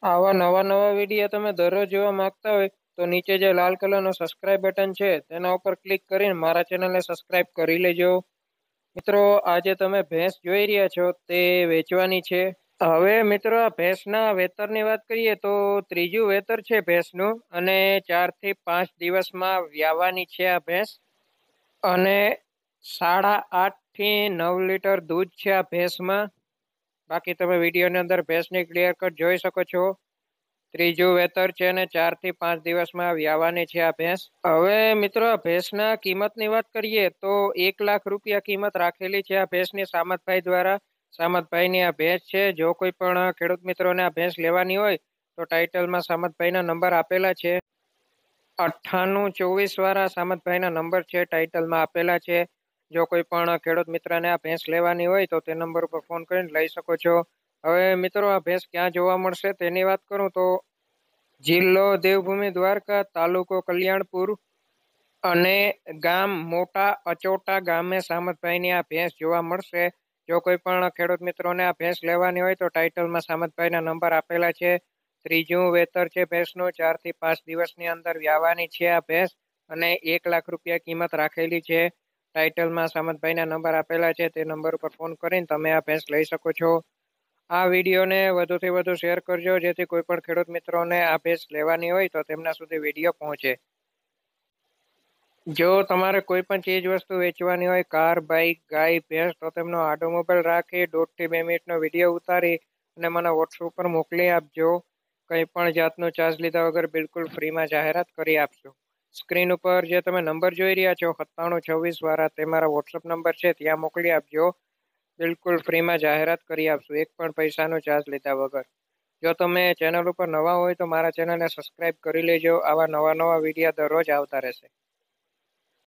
આવા નવા નવા વિડીયો તમે દરરોજ જોવા માંગતા હોય તો નીચે જે લાલ કલરનું સબસ્ક્રાઇબ બટન છે તેના ઉપર ક્લિક કરીને મારા ચેનલને સબસ્ક્રાઇબ કરી લેજો. મિત્રો, આજે તમે ભેંસ જોઈ રહ્યા છો તે વેચવાની છે. હવે મિત્રો, આ ભેંસના વેતરની વાત કરીએ તો ત્રીજું વેતર છે ભેંસનું, અને 4 થી 5 દિવસમાં વ્યાવાની છે આ ભેંસ. અને 8.5 થી 9 લીટર દૂધ છે આ ભેંસમાં. બાકી તમે વિડીયોની અંદર ભેંસની ક્લિયર કટ જોઈ શકો છો. ત્રીજું વેતર છે અને 4 થી 5 દિવસમાં વ્યાવાની છે આ ભેંસ. હવે મિત્રો, આ ભેંસના કિંમતની વાત કરીએ તો 1 લાખ રૂપિયા કિંમત રાખેલી છે આ ભેંસની સામતભાઈ દ્વારા. સામતભાઈની આ ભેંસ છે. જો કોઈ પણ ખેડૂત મિત્રોને આ ભેંસ લેવાની હોય તો ટાઇટલમાં સામતભાઈના નંબર આપેલા છે. 9824 વાળા સામતભાઈના નંબર છે ટાઇટલમાં આપેલા છે. જો કોઈ પણ ખેડૂત મિત્રને આ ભેંસ લેવાની હોય તો તે નંબર ઉપર ફોન કરીને લઈ શકો છો. હવે મિત્રો, આ ભેંસ ક્યાં જોવા મળશે તેની વાત કરું તો જિલ્લો દેવભૂમિ દ્વારકા, તાલુકો કલ્યાણપુર અને ગામ મોટા અચોટા ગામે સામતભાઈની આ ભેંસ જોવા મળશે. જો કોઈ પણ ખેડૂત મિત્રોને આ ભેંસ લેવાની હોય તો ટાઇટલમાં સામતભાઈના નંબર આપેલા છે. ત્રીજું વેતર છે ભેંસનું. 4 થી 5 દિવસની અંદર વ્યાવાની છે આ ભેંસ, અને 1 લાખ રૂપિયા કિંમત રાખેલી છે. ટાઇટલમાં સામતભાઈના નંબર આપેલા છે. તે નંબર ઉપર ફોન કરીને તમે આ ભેંસ લઈ શકો છો. આ વિડીયોને વધુથી વધુ શેર કરજો, જેથી કોઈ પણ ખેડૂત મિત્રોને આ ભેંસ લેવાની હોય તો તેમના સુધી વિડીયો પહોંચે. જો તમારે કોઈ પણ ચીજ વસ્તુ વેચવાની હોય, કાર, બાઇક, ગાય, ભેંસ, તો તેમનો આડો મોબાઈલ રાખી 1.5 થી 2 મિનિટનો વિડીયો ઉતારી અને મને વોટ્સઅપ પર મોકલી આપજો. કંઈ પણ જાતનો ચાર્જ લીધા વગર બિલકુલ ફ્રીમાં જાહેરાત કરી આપશું. સ્ક્રીન ઉપર જે તમે નંબર જોઈ રહ્યા છો 9726 વાળા, તે મારા વોટ્સઅપ નંબર છે, ત્યાં મોકલી આપજો. બિલકુલ ફ્રીમાં જાહેરાત કરી આપશું, એક પણ પૈસાનો ચાર્જ લીધા વગર. જો તમે ચેનલ ઉપર નવા હોય તો મારા ચેનલને સબસ્ક્રાઇબ કરી લેજો. આવા નવા નવા વિડીયો દરરોજ આવતા રહેશે.